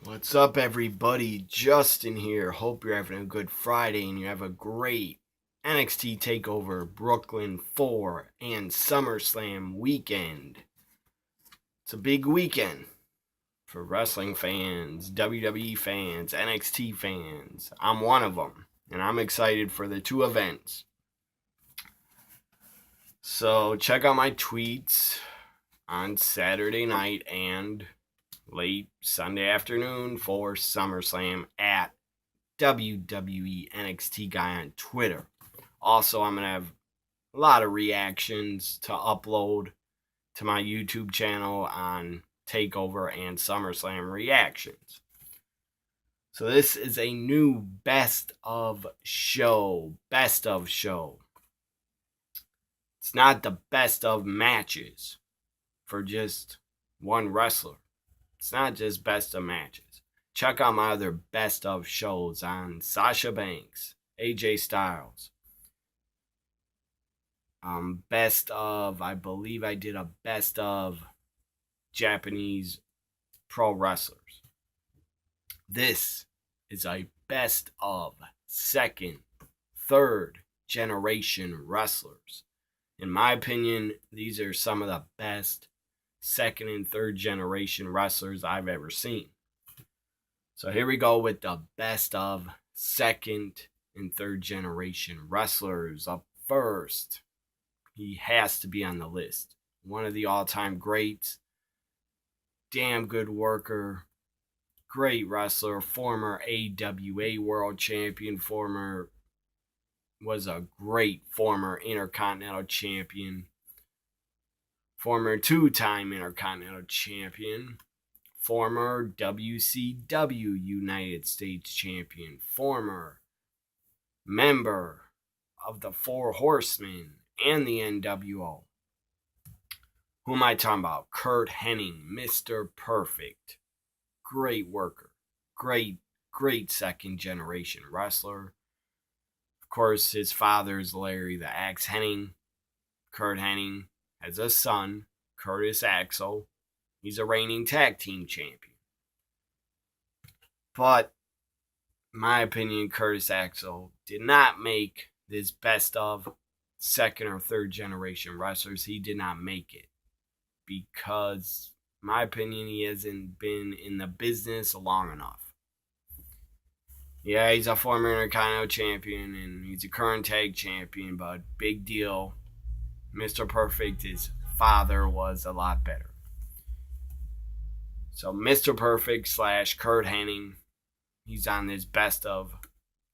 What's up, everybody? Justin here. Hope you're having a good Friday and you have a great NXT TakeOver Brooklyn 4 and SummerSlam weekend. It's a big weekend for wrestling fans, WWE fans, NXT fans. I'm one of them, and I'm excited for the two events. So check out my tweets on Saturday night and late Sunday afternoon for SummerSlam at WWE NXT Guy on Twitter. Also, I'm going to have a lot of reactions to upload to my YouTube channel on TakeOver and SummerSlam reactions. So this is a new best of show. Best of show. It's not the best of matches for just one wrestler. It's not just best of matches. Check out my other best of shows on Sasha Banks, AJ Styles. I believe I did a best of Japanese pro wrestlers. This is a best of second, third generation wrestlers. In my opinion, these are some of the best second and third generation wrestlers I've ever seen. So here we go with the best of second and third generation wrestlers. Up first, he has to be on the list. One of the all-time greats, damn good worker, great wrestler, former AWA world champion, was a great former Intercontinental champion, former two-time Intercontinental champion, former WCW United States champion, former member of the Four Horsemen and the NWO. Who am I talking about? Curt Hennig, Mr. Perfect. Great worker. Great second generation wrestler. Of course, his father is Larry the Axe Hennig. Curt Hennig has a son, Curtis Axel. He's a reigning tag team champion. But, in my opinion, Curtis Axel did not make this best of second or third generation wrestlers. He did not make it. Because, in my opinion, he hasn't been in the business long enough. Yeah, he's a former Intercontinental champion and he's a current tag champion, but big deal. Mr. Perfect, his father, was a lot better. So Mr. Perfect / Curt Hennig, he's on this best of.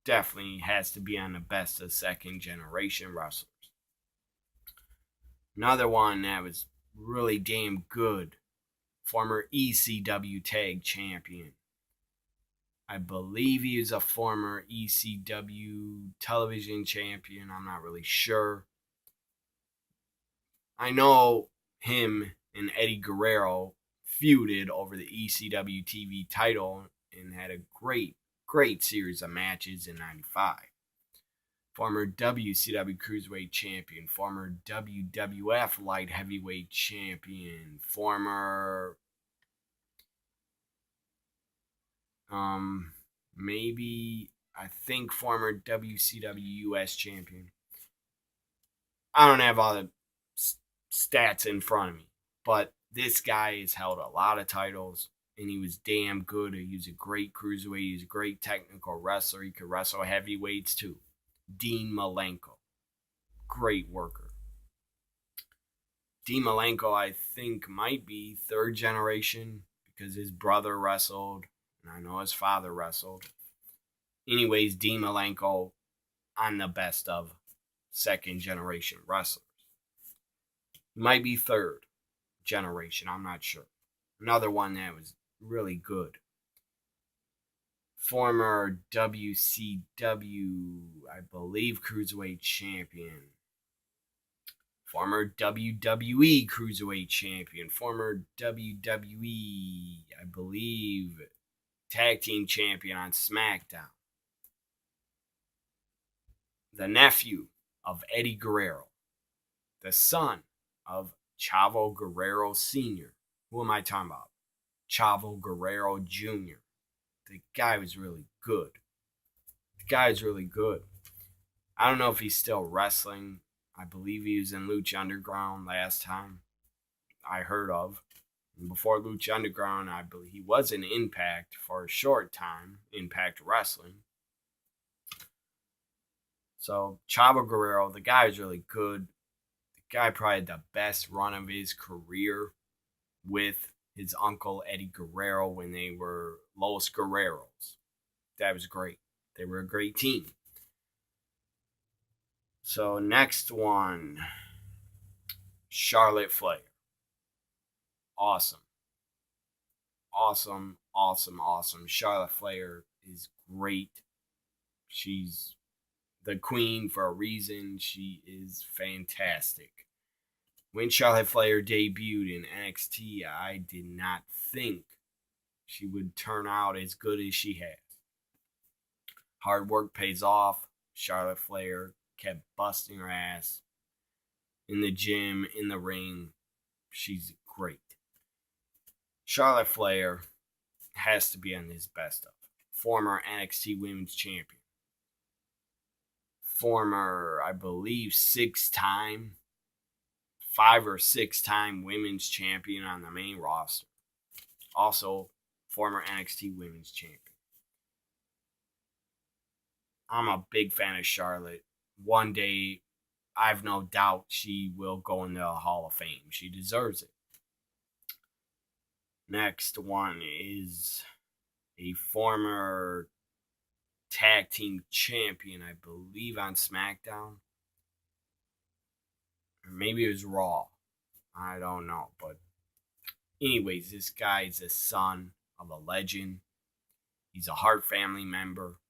Definitely has to be on the best of second generation wrestlers. Another one that was really damn good, former ECW tag champion. I believe he is a former ECW television champion. I'm not really sure. I know him and Eddie Guerrero feuded over the ECW TV title and had a great series of matches in 95. Former WCW Cruiserweight Champion, former WWF Light Heavyweight Champion, former former WCW US Champion. I don't have all the stats in front of me, but this guy has held a lot of titles, and he was damn good. He was a great cruiserweight. He was a great technical wrestler. He could wrestle heavyweights too. Dean Malenko, great worker. Dean Malenko, I think, might be third generation because his brother wrestled, and I know his father wrestled. Anyways, Dean Malenko on the best of second generation wrestlers. He might be third generation, I'm not sure. Another one that was really good. Former WCW, I believe, Cruiserweight Champion. Former WWE Cruiserweight Champion. Former WWE, I believe, Tag Team Champion on SmackDown. The nephew of Eddie Guerrero. The son of Chavo Guerrero Sr. Who am I talking about? Chavo Guerrero Jr. the guy was really good. The guy's really good. I don't know if he's still wrestling. I believe he was in Lucha Underground last time I heard of. And before Lucha Underground, I believe he was in Impact for a short time, Impact Wrestling. So Chavo Guerrero, the guy is really good. The guy probably had the best run of his career with his uncle Eddie Guerrero when they were Los Guerreros. That was great. They were a great team. So next one, Charlotte Flair. Awesome. Awesome, awesome, awesome. Charlotte Flair is great. She's the queen for a reason. She is fantastic. When Charlotte Flair debuted in NXT, I did not think she would turn out as good as she has. Hard work pays off. Charlotte Flair kept busting her ass in the gym, in the ring. She's great. Charlotte Flair has to be on his best of. Former NXT Women's Champion. Former, I believe, 5 or 6 time Women's Champion on the main roster. Also, former NXT Women's Champion. I'm a big fan of Charlotte. One day, I've no doubt she will go into the Hall of Fame. She deserves it. Next one is a former tag team champion, I believe, on SmackDown. Or maybe it was Raw. I don't know. But anyways, this guy is the son of a legend. He's a Hart family member.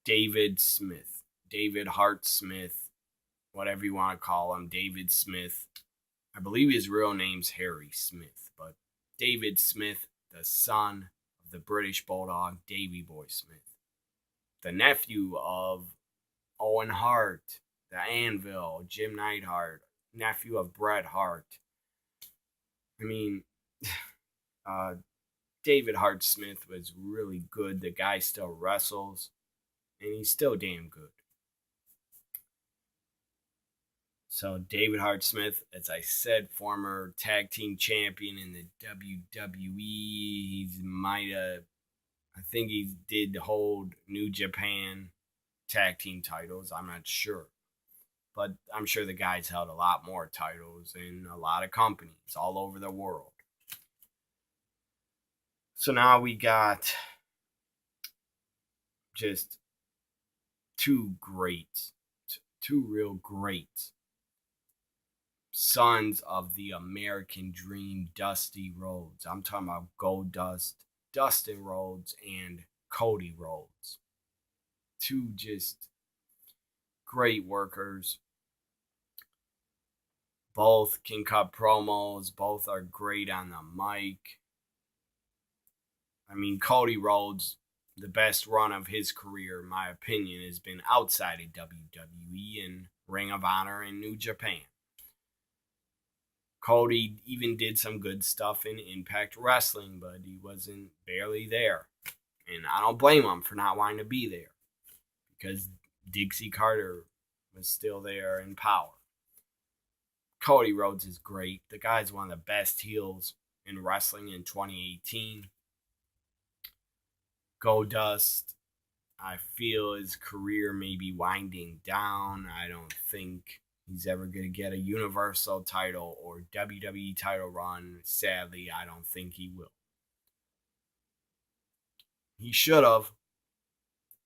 David Smith. David Hart Smith. Whatever you want to call him. David Smith. I believe his real name's Harry Smith. But David Smith, the son of the British Bulldog, Davy Boy Smith. The nephew of Owen Hart, the Anvil, Jim Neidhart, nephew of Bret Hart. I mean, David Hart Smith was really good. The guy still wrestles, and he's still damn good. So David Hart Smith, as I said, former tag team champion in the WWE. I think he did hold New Japan tag team titles. I'm not sure. But I'm sure the guy's held a lot more titles in a lot of companies all over the world. So now we got just two real greats. Sons of the American Dream, Dusty Rhodes. I'm talking about Goldust, Dustin Rhodes, and Cody Rhodes. Two just great workers. Both can cut promos. Both are great on the mic. I mean, Cody Rhodes, the best run of his career, in my opinion, has been outside of WWE and Ring of Honor and New Japan. Cody even did some good stuff in Impact Wrestling, but he wasn't barely there. And I don't blame him for not wanting to be there, because Dixie Carter was still there in power. Cody Rhodes is great. The guy's one of the best heels in wrestling in 2018. Goldust, I feel his career may be winding down. I don't think he's ever going to get a Universal title or WWE title run. Sadly, I don't think he will. He should have.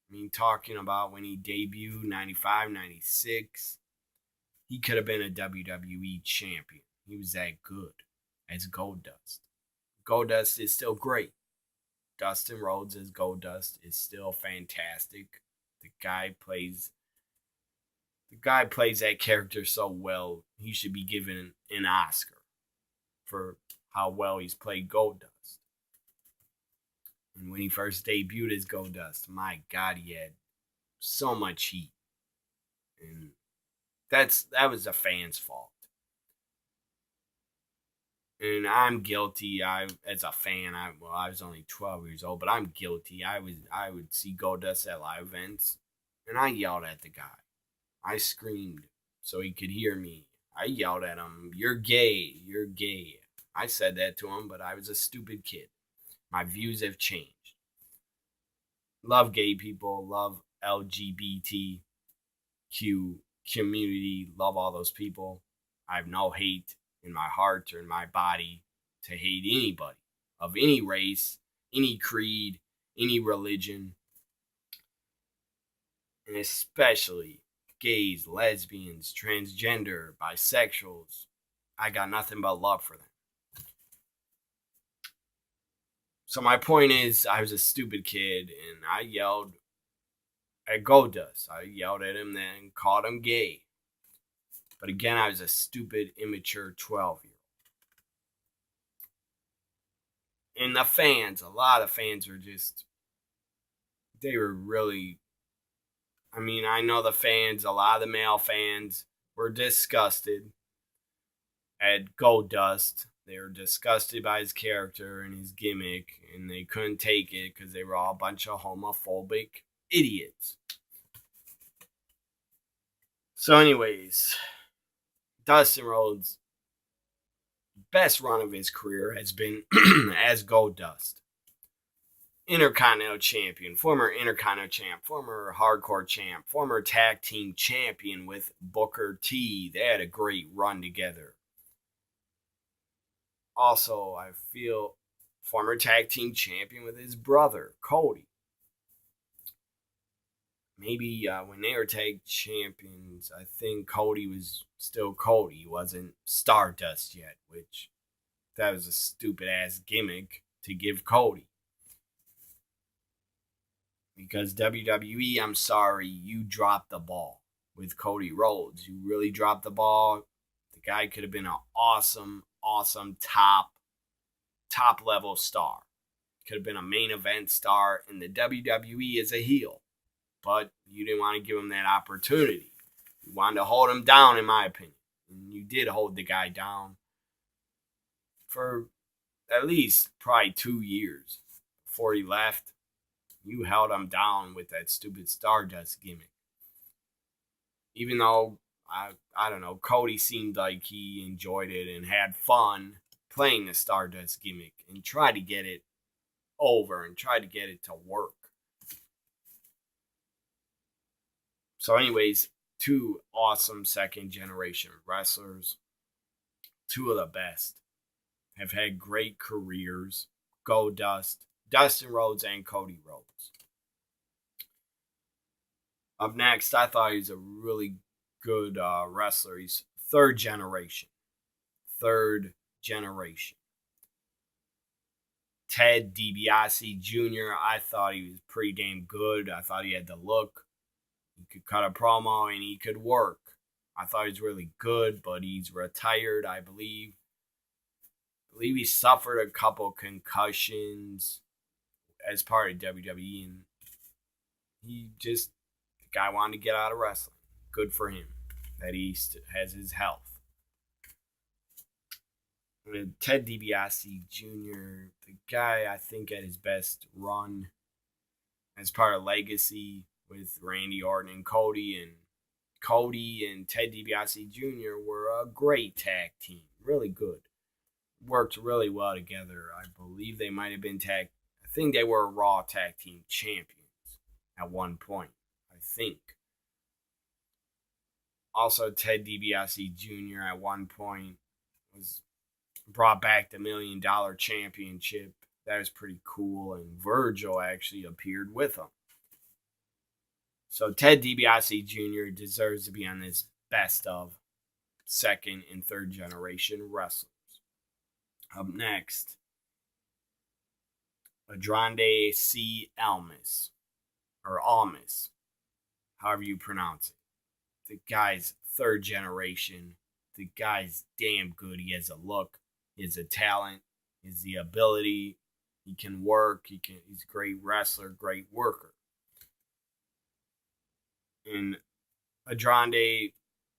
I mean, talking about when he debuted, 95, 96, he could have been a WWE champion. He was that good as Goldust. Goldust is still great. Dustin Rhodes as Goldust is still fantastic. The guy plays that character so well. He should be given an Oscar for how well he's played Goldust. And when he first debuted as Goldust, my God, he had so much heat. And that was the fans' fault. And I'm guilty. As a fan, I was only 12 years old, but I'm guilty. I would see Goldust at live events, and I yelled at the guy. I screamed so he could hear me. I yelled at him, "You're gay, you're gay." I said that to him, but I was a stupid kid. My views have changed. Love gay people, love LGBTQ community, love all those people. I have no hate in my heart or in my body to hate anybody of any race, any creed, any religion, and especially gays, lesbians, transgender, bisexuals. I got nothing but love for them. So my point is, I was a stupid kid, and I yelled at Goldust. I yelled at him, then called him gay. But again, I was a stupid, immature 12-year-old. And the fans, a lot of fans were just, they were really, I mean, I know the fans, a lot of the male fans were disgusted at Goldust. They were disgusted by his character and his gimmick, and they couldn't take it because they were all a bunch of homophobic idiots. So anyways, Dustin Rhodes' best run of his career has been as Goldust. Intercontinental champion, former Intercontinental champ, former hardcore champ, former tag team champion with Booker T. They had a great run together. Also, I feel former tag team champion with his brother, Cody. Maybe when they were tag champions, I think Cody was still Cody. He wasn't Stardust yet, which that was a stupid ass gimmick to give Cody. Because WWE, I'm sorry, you dropped the ball with Cody Rhodes. You really dropped the ball. The guy could have been an awesome top level star. Could have been a main event star in the WWE as a heel. But you didn't want to give him that opportunity. You wanted to hold him down, in my opinion. And you did hold the guy down for at least probably 2 years before he left. You held him down with that stupid Stardust gimmick. Even though, I don't know, Cody seemed like he enjoyed it and had fun playing the Stardust gimmick and tried to get it over and tried to get it to work. So anyways, two awesome second generation wrestlers. Two of the best. Have had great careers. Goldust, Dustin Rhodes, and Cody Rhodes. Up next, I thought he was a really good wrestler. He's third generation. Third generation. Ted DiBiase Jr., I thought he was pretty damn good. I thought he had the look. He could cut a promo and he could work. I thought he was really good, but he's retired, I believe. I believe he suffered a couple concussions as part of WWE, and the guy wanted to get out of wrestling. Good for him that he has his health. Ted DiBiase Jr., the guy I think at his best run as part of Legacy with Randy Orton and Cody and Ted DiBiase Jr. were a great tag team. Really good. Worked really well together. I believe they might have been I think they were Raw tag team champions at one point. I think. Also, Ted DiBiase Jr. at one point was brought back the $1 Million Championship. That was pretty cool, and Virgil actually appeared with him. So Ted DiBiase Jr. deserves to be on this best of second and third generation wrestlers. Up next, Andrade C. Almas, or Almas, however you pronounce it. The guy's third generation. The guy's damn good. He has a look. He has a talent. He has the ability. He can work. He's a great wrestler, great worker. And Andrade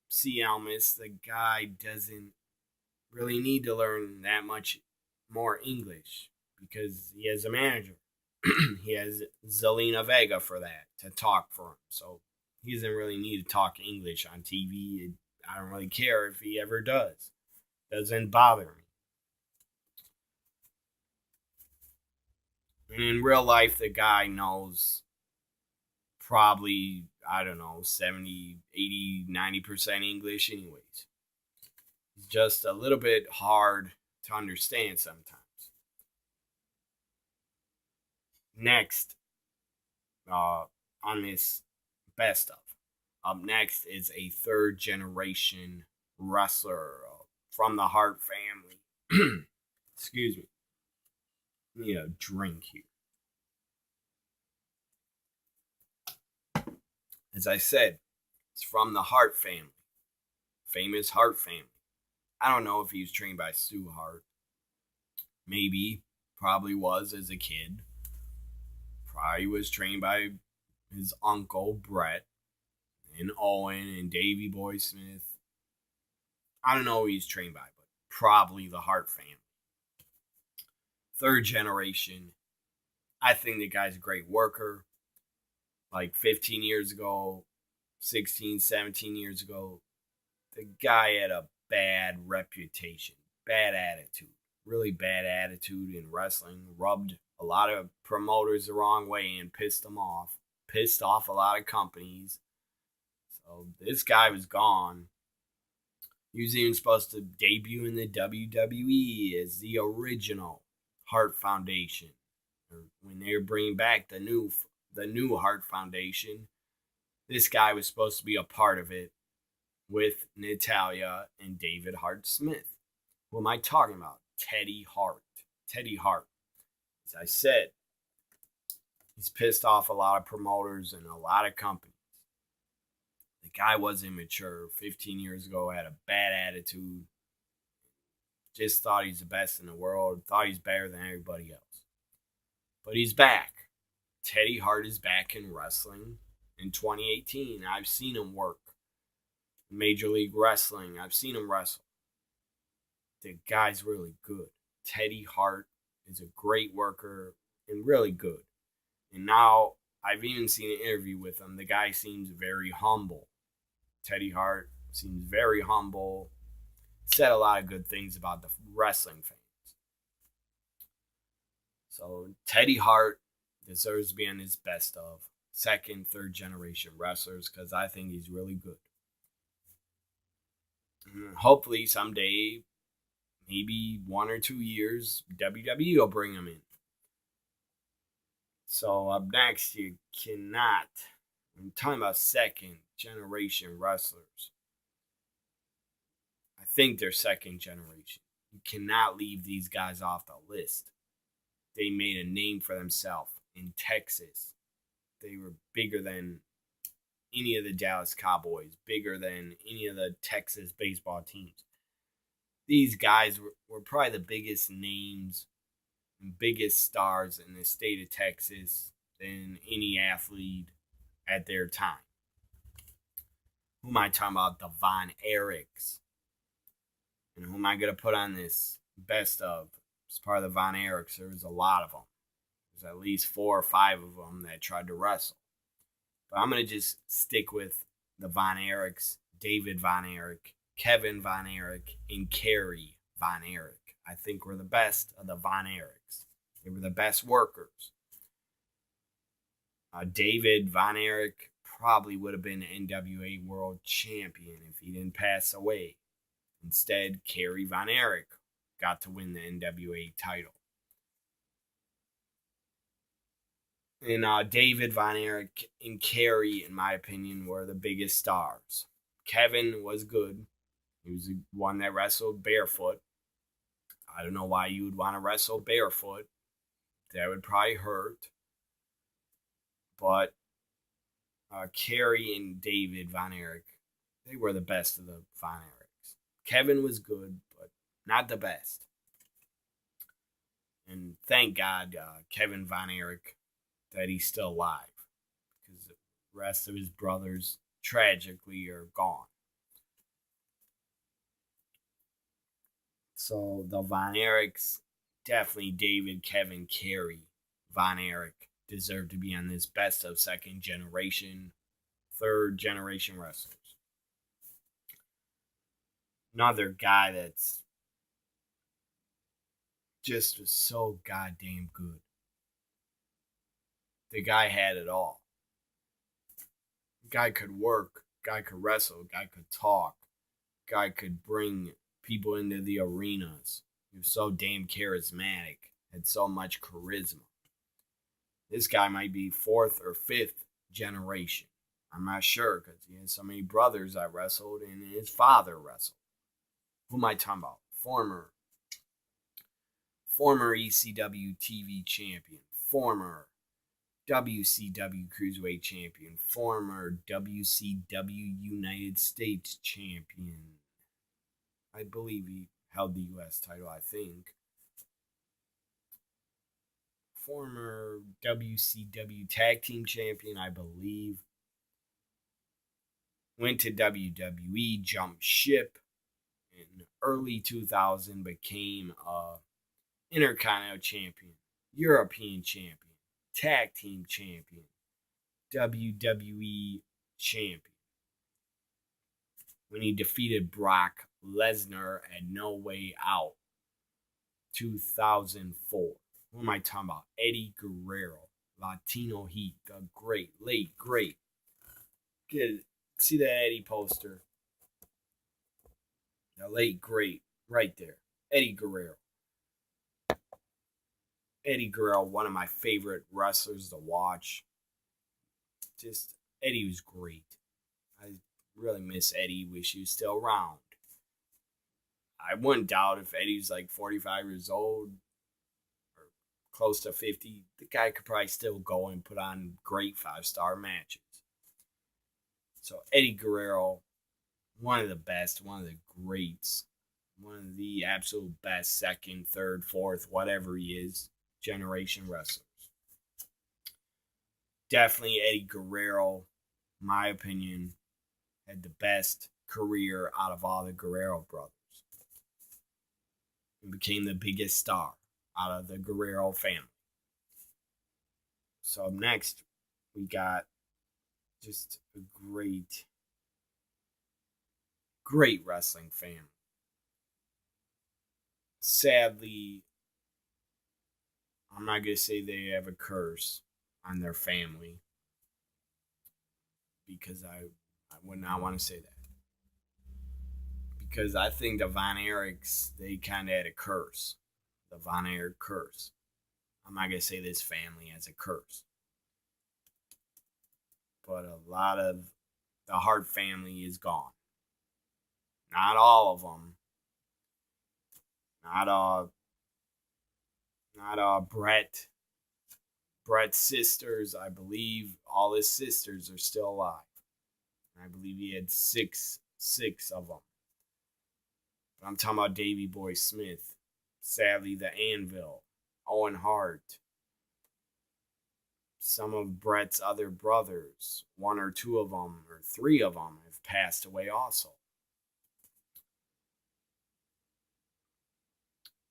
C. Almas, the guy doesn't really need to learn that much more English because he has a manager. He has Zelina Vega for that to talk for him. So he doesn't really need to talk English on TV. I don't really care if he ever does. Doesn't bother me. And in real life, the guy knows probably, I don't know, 70, 80, 90% English, anyways. It's just a little bit hard to understand sometimes. Next, on this best of, up next is a third generation wrestler from the Hart family. Excuse me. Need a drink here. As I said, it's from the Hart family. Famous Hart family. I don't know if he was trained by Stu Hart. Maybe. Probably was as a kid. Probably was trained by his uncle, Bret, and Owen, and Davey Boy Smith. I don't know who he's trained by, but probably the Hart family. Third generation. I think the guy's a great worker. Like 15 years ago, 16, 17 years ago, the guy had a bad reputation, bad attitude, really bad attitude in wrestling, rubbed a lot of promoters the wrong way and pissed them off, pissed off a lot of companies. So this guy was gone. He was even supposed to debut in the WWE as the original Hart Foundation. When they were bringing back the new Hart Foundation, this guy was supposed to be a part of it with Natalya and David Hart Smith. Who am I talking about? Teddy Hart. Teddy Hart. As I said, he's pissed off a lot of promoters and a lot of companies. The guy was immature 15 years ago, had a bad attitude, just thought he's the best in the world, thought he's better than everybody else. But he's back. Teddy Hart is back in wrestling in 2018. I've seen him work. Major League Wrestling. I've seen him wrestle. The guy's really good. Teddy Hart is a great worker and really good. And now I've even seen an interview with him. The guy seems very humble. Teddy Hart seems very humble. Said a lot of good things about the wrestling fans. So Teddy Hart deserves to be on his best of second, third generation wrestlers because I think he's really good. And hopefully someday, maybe 1 or 2 years, WWE will bring him in. So up next, you cannot. I'm talking about second generation wrestlers. I think they're second generation. You cannot leave these guys off the list. They made a name for themselves in Texas. They were bigger than any of the Dallas Cowboys, bigger than any of the Texas baseball teams. These guys were probably the biggest names and biggest stars in the state of Texas than any athlete at their time. Who am I talking about? The Von Erichs. And who am I going to put on this best of? As part of the Von Erichs, there was a lot of them. There's at least 4 or 5 of them that tried to wrestle. But I'm going to just stick with the Von Erichs, David Von Erich, Kevin Von Erich, and Kerry Von Erich. I think we're the best of the Von Erichs. They were the best workers. David Von Erich probably would have been the NWA World Champion if he didn't pass away. Instead, Kerry Von Erich got to win the NWA title. And David Von Erich and Kerry, in my opinion, were the biggest stars. Kevin was good. He was the one that wrestled barefoot. I don't know why you would want to wrestle barefoot. That would probably hurt. But Kerry and David Von Erich, they were the best of the Von Erichs. Kevin was good, but not the best. And thank God, Kevin Von Erich, that he's still alive. Because the rest of his brothers, tragically, are gone. So the Von Erichs, definitely David, Kevin, Kerry, Von Erich deserve to be on this best of second generation, third generation wrestlers. Another guy that's just was so goddamn good. The guy had it all. Guy could work, guy could wrestle, guy could talk, guy could bring people into the arenas. He was so damn charismatic, had so much charisma. This guy might be fourth or fifth generation. I'm not sure because he has so many brothers that wrestled and his father wrestled. Who am I talking about? Former ECW TV champion, former WCW Cruiserweight champion, former WCW United States champion. I believe he held the U.S. title, I think. Former WCW Tag Team champion, I believe. Went to WWE, jumped ship in early 2000, became a Intercontinental champion, European champion, Tag Team champion, WWE champion. When he defeated Brock Lesnar at No Way Out, 2004. Who am I talking about? Eddie Guerrero, Latino Heat, the late great. See that Eddie poster? The late great, right there. Eddie Guerrero. Eddie Guerrero, one of my favorite wrestlers to watch. Just, Eddie was great. I really miss Eddie. Wish he was still around. I wouldn't doubt if Eddie's like 45 years old or close to 50, the guy could probably still go and put on great 5-star matches. So Eddie Guerrero, one of the best, one of the greats, one of the absolute best second, third, fourth, whatever he is, generation wrestlers. Definitely Eddie Guerrero, my opinion, had the best career out of all the Guerrero brothers. He became the biggest star out of the Guerrero family. So next, we got just a great wrestling family. Sadly, I'm not going to say they have a curse on their family because I would not want to say that. Because I think the Von Erichs, they kind of had a curse. The Von Erich curse. I'm not going to say this family has a curse. But a lot of the Hart family is gone. Not all of them. Not Bret. Bret's sisters, I believe all his sisters are still alive. I believe he had six of them. But I'm talking about Davey Boy Smith. Sadly, the Anvil. Owen Hart. Some of Bret's other brothers, one or two of them, or three of them, have passed away also.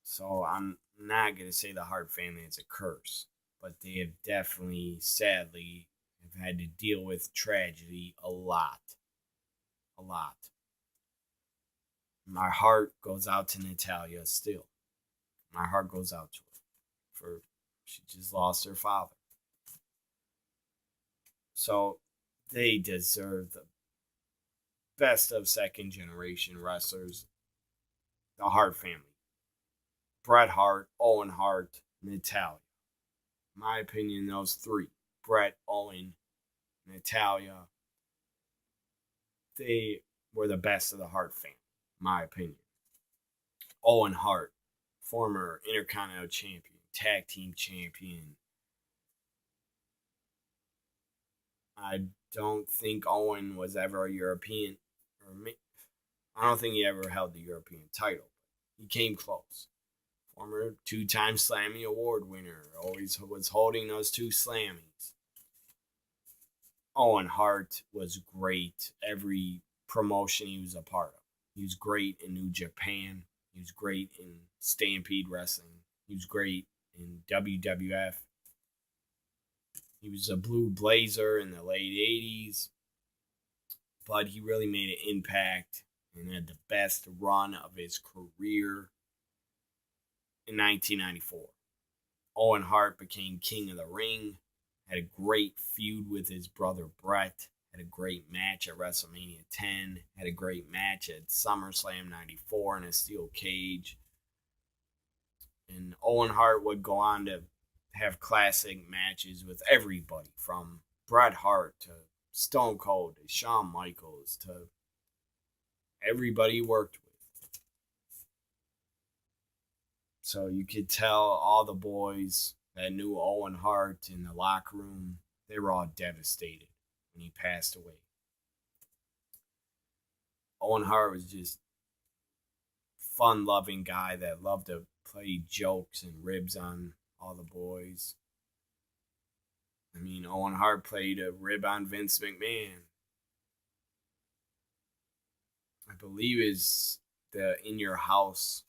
So I'm not going to say the Hart family is a curse, but they have definitely, sadly, have had to deal with tragedy a lot. A lot. My heart goes out to Natalia still. My heart goes out to her. She just lost her father. So they deserve the best of second generation wrestlers. The Hart family. Bret Hart, Owen Hart, Natalia. In my opinion, those three. Bret, Owen, Natalia. They were the best of the Hart family. My opinion. Owen Hart, former Intercontinental champion, Tag Team champion. I don't think Owen was ever a European. I don't think he ever held the European title. He came close. Former 2-time Slammy Award winner. Always was holding those 2 Slammies. Owen Hart was great. Every promotion he was a part of. He was great in New Japan. He He was great in Stampede Wrestling. He was great in WWF. He was a Blue Blazer in the late 80s, but he really made an impact and had the best run of his career in 1994. Owen Hart became King of the Ring, had a great feud with his brother Bret, had a great match at WrestleMania 10, had a great match at SummerSlam 94 in a steel cage. And Owen Hart would go on to have classic matches with everybody, from Bret Hart to Stone Cold to Shawn Michaels to everybody he worked with. So you could tell all the boys that knew Owen Hart in the locker room, they were all devastated when he passed away. Owen Hart was just a fun-loving guy that loved to play jokes and ribs on all the boys. I mean, Owen Hart played a rib on Vince McMahon. I believe is the In Your House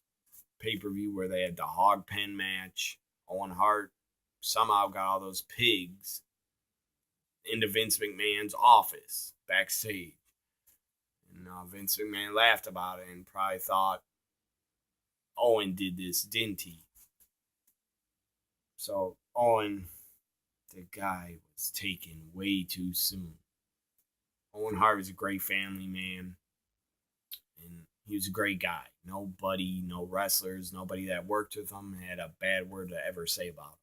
pay-per-view where they had the hog pen match. Owen Hart somehow got all those pigs into Vince McMahon's office backstage. And Vince McMahon laughed about it and probably thought Owen did this, didn't he? So Owen, the guy, was taken way too soon. Owen Hart was a great family man. And he was a great guy. Nobody, no wrestlers, nobody that worked with him had a bad word to ever say about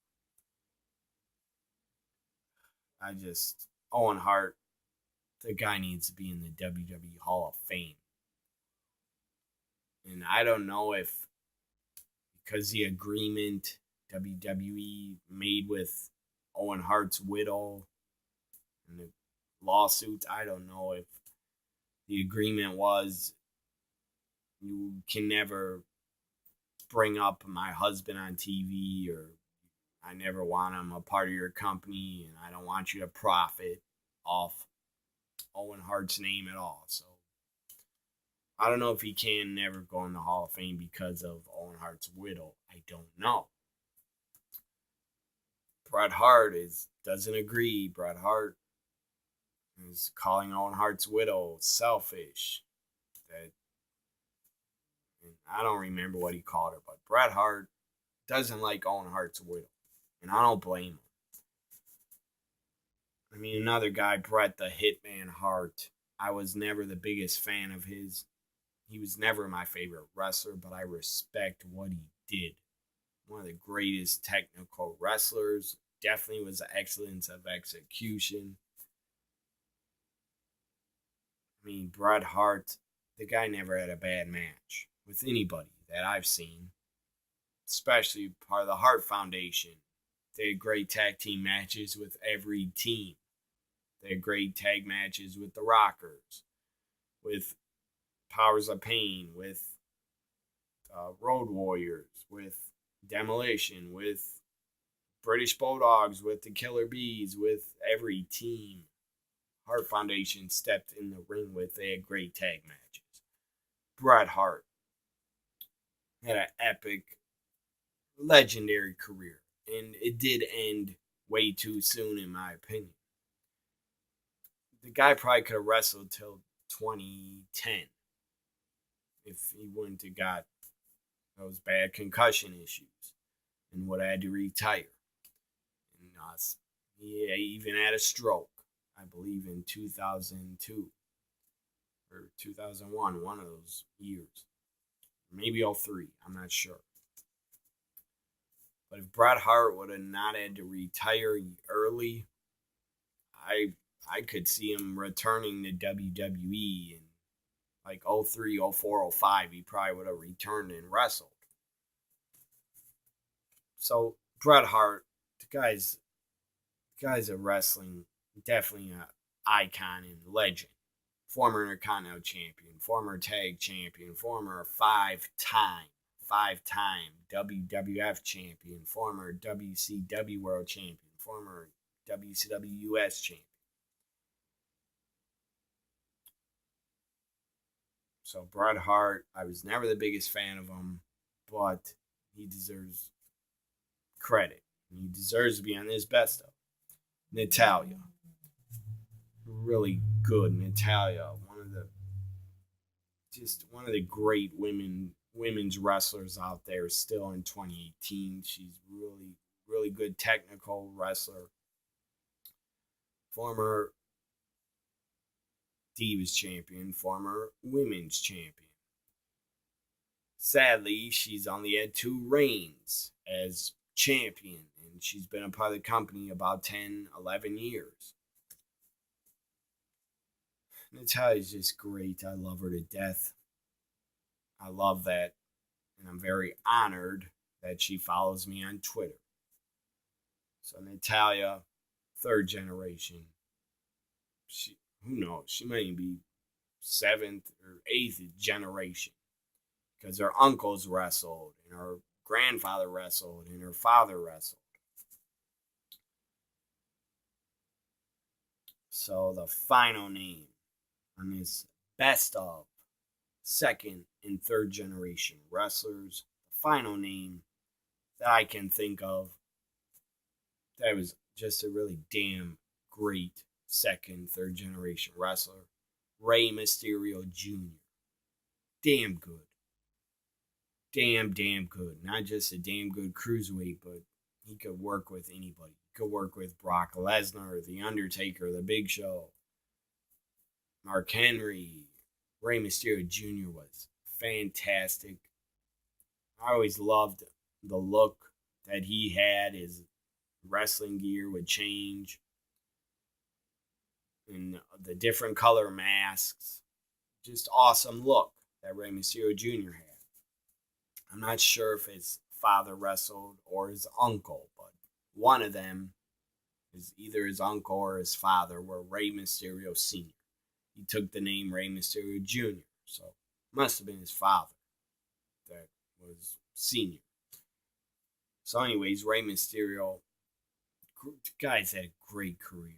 him. Owen Hart, the guy needs to be in the WWE Hall of Fame. And I don't know if, because the agreement WWE made with Owen Hart's widow and the lawsuits, I don't know if the agreement was you can never bring up my husband on TV, or I never want him a part of your company, and I don't want you to profit off Owen Hart's name at all. So I don't know if he can never go in the Hall of Fame because of Owen Hart's widow. I don't know. Bret Hart doesn't agree. Bret Hart is calling Owen Hart's widow selfish. I don't remember what he called her, but Bret Hart doesn't like Owen Hart's widow, and I don't blame him. I mean, another guy, Bret the Hitman Hart, I was never the biggest fan of his. He was never my favorite wrestler, but I respect what he did. One of the greatest technical wrestlers. Definitely was the excellence of execution. I mean, Bret Hart, the guy never had a bad match with anybody that I've seen, especially part of the Hart Foundation. They had great tag team matches with every team. They had great tag matches with the Rockers, with Powers of Pain, with Road Warriors, with Demolition, with British Bulldogs, with the Killer Bees, with every team Hart Foundation stepped in the ring with. They had great tag matches. Bret Hart had an epic, legendary career, and it did end way too soon, in my opinion. The guy probably could have wrestled till 2010 if he wouldn't have got those bad concussion issues and would have had to retire. And he even had a stroke, I believe, in 2002 or 2001, one of those years. Maybe all three, I'm not sure. But if Bret Hart would have not had to retire early, I could see him returning to WWE in like 03, 04, 05. He probably would have returned and wrestled. So Bret Hart, the guy's a wrestling, definitely an icon and legend. Former Intercontinental Champion, former Tag Champion, former five-time WWF Champion, former WCW World Champion, former WCW US Champion. So Bret Hart, I was never the biggest fan of him, but he deserves credit. He deserves to be on his best of. Natalya, really good. Natalya, one of the great women's wrestlers out there still in 2018. She's really good technical wrestler. Former Divas champion, former women's champion. Sadly, she's only had 2 reigns as champion, and she's been a part of the company about 10, 11 years. Natalya's just great. I love her to death. I love that, and I'm very honored that she follows me on Twitter. So Natalya, 3rd generation. Who knows? She might be 7th or 8th generation, because her uncles wrestled, and her grandfather wrestled, and her father wrestled. So the final name on this best of 2nd and 3rd generation wrestlers, the final name that I can think of that was just a really damn great 2nd, 3rd generation wrestler, Rey Mysterio Jr. Damn good. Damn good. Not just a damn good cruiserweight, but he could work with anybody. He could work with Brock Lesnar, The Undertaker, The Big Show, Mark Henry. Rey Mysterio Jr. was fantastic. I always loved the look that he had. His wrestling gear would change, and the different color masks. Just awesome look that Rey Mysterio Jr. had. I'm not sure if his father wrestled or his uncle, but one of them is either his uncle or his father were Rey Mysterio Sr. He took the name Rey Mysterio Jr., so it must have been his father that was senior. So anyways, Rey Mysterio, guy's had a great career.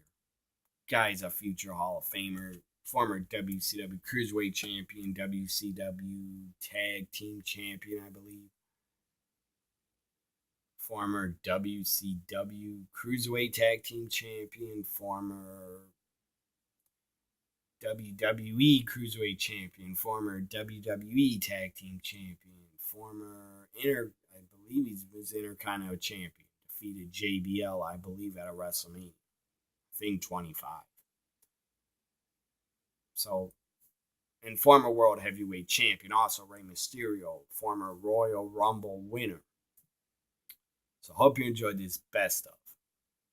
Guy's a future Hall of Famer, former WCW Cruiserweight Champion, WCW Tag Team Champion, I believe. Former WCW Cruiserweight Tag Team Champion, former WWE Cruiserweight Champion, former WWE Tag Team Champion, I believe he was Intercontinental Champion. Defeated JBL, I believe, at a WrestleMania. I think 25. So, and former World Heavyweight Champion, also Rey Mysterio, former Royal Rumble winner. So, hope you enjoyed this best of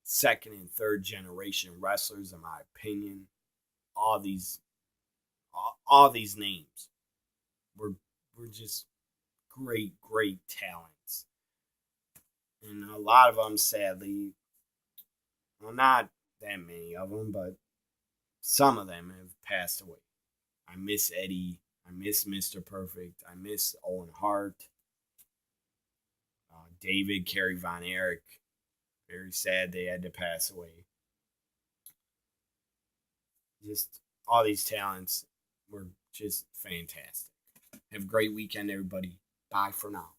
2nd and 3rd generation wrestlers, in my opinion. All these names were just great talents, and a lot of them, sadly, well, not that many of them, but some of them have passed away. I miss Eddie. I miss Mr. Perfect. I miss Owen Hart. David, Kerry Von Erich. Very sad they had to pass away. Just all these talents were just fantastic. Have a great weekend, everybody. Bye for now.